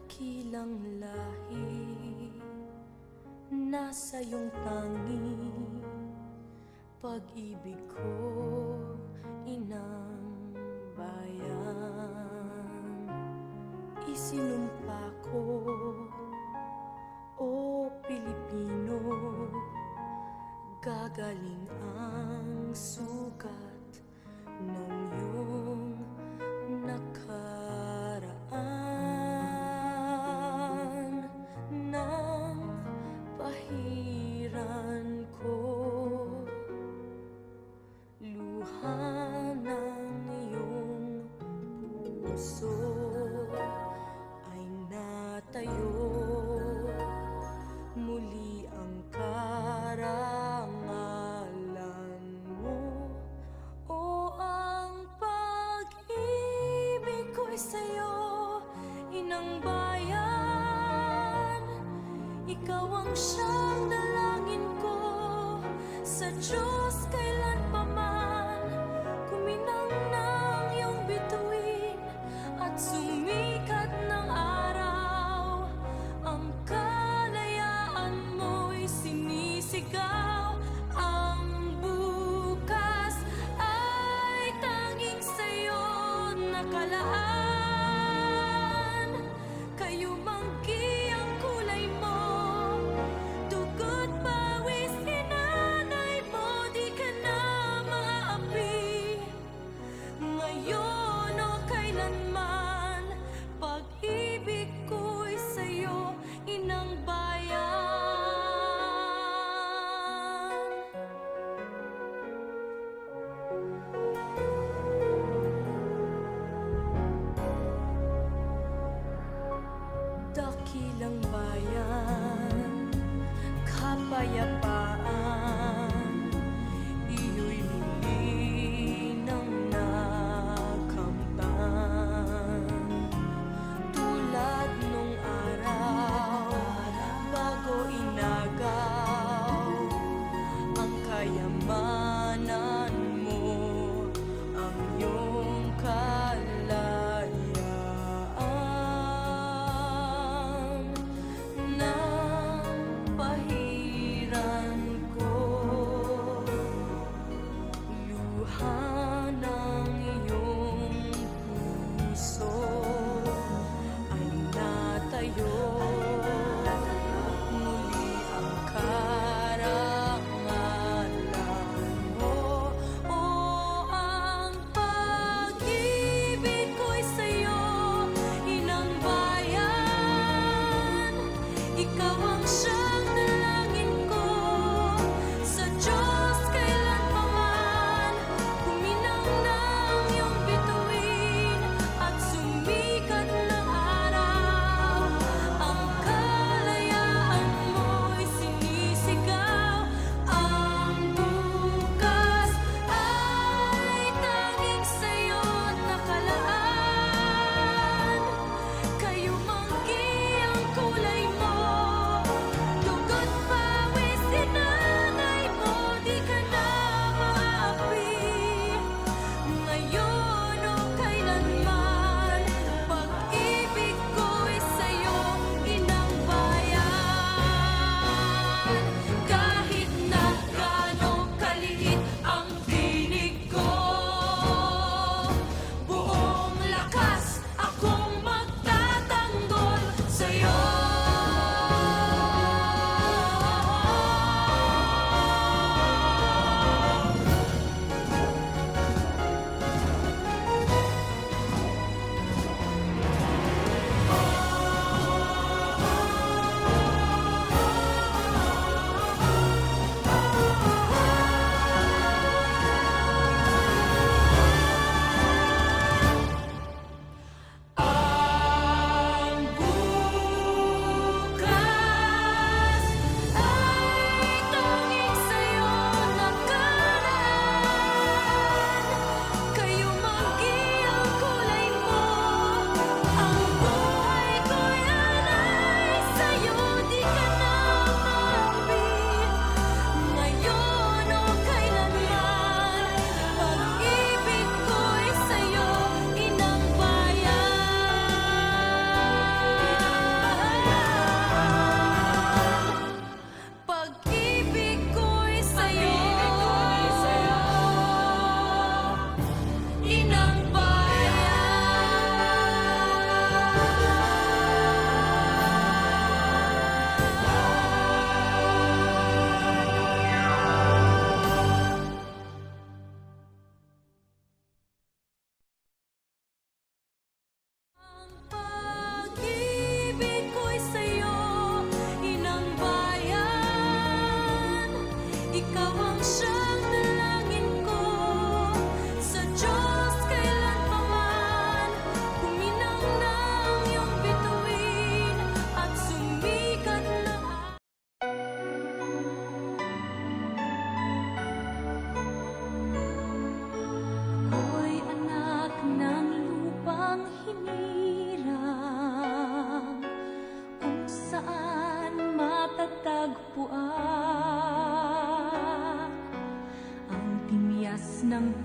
Dakilang lahi, nasa iyong tangi, pag-ibig ko, inang bayan. Isinumpa ko, o Pilipino, gagaling ang sugat ng iyong nakaraan. Nang pahiran ko, luha ng iyong puso ay natayo, muli ang karangalan mo. O ang pag-ibig ko'y sa'yo, inang bayan. Ikaw ang siyang dalangin ko sa Diyos kailanpaman. Kuminang ng iyong bituin at sumikat ng araw, ang kalayaan mo'y sinisigaw. Ang bukas ay tanging sa'yo nakalaan. Kayo manggi ang kulay mo, dugo't pawis hinanay mo, di ka na maaapi. Ngayon o kailanman, pag-ibig ko'y sa'yo, inang bayan. Dakilang bayan, kapayapaan, iyo'y muli nang nakamtan. Tulad nung araw, bago inagaw, ang kayamanan mo, ang iyong kalayaan. Nang pahiran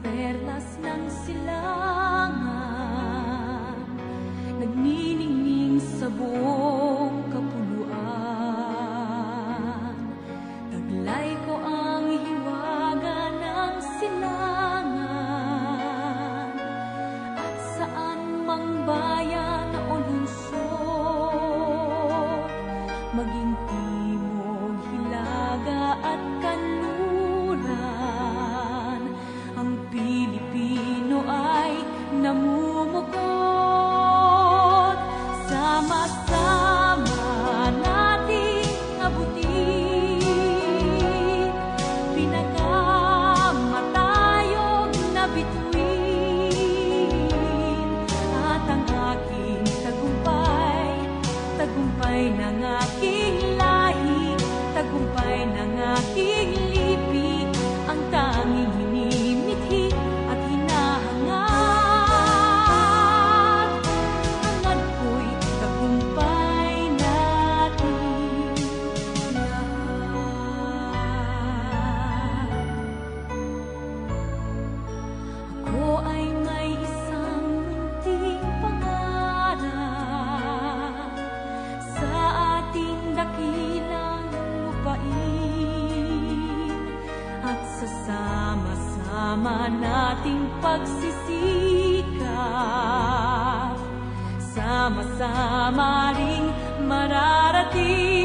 perlas ng silangan, nagniningning sa buong kapuluan. Taglay ko ang hiwaga ng silangan, at saan mang bayan o lungsod, maging timog, hilaga at kanluran, ang Pilipino ay namumukod. Sama-sama nating abutin pinakamatayog na bituin, at ang aking tagumpay, tagumpay ng aking lahi, tagumpay ng aking lipi, ang tanging hinimithi at hinahangad. Hangad ko'y tagumpay natin lahat. Ako ay may isang munting pangarap sa ating dakilang lupain, at sa sama-sama nating pagsisikap, sama-sama ring mararating.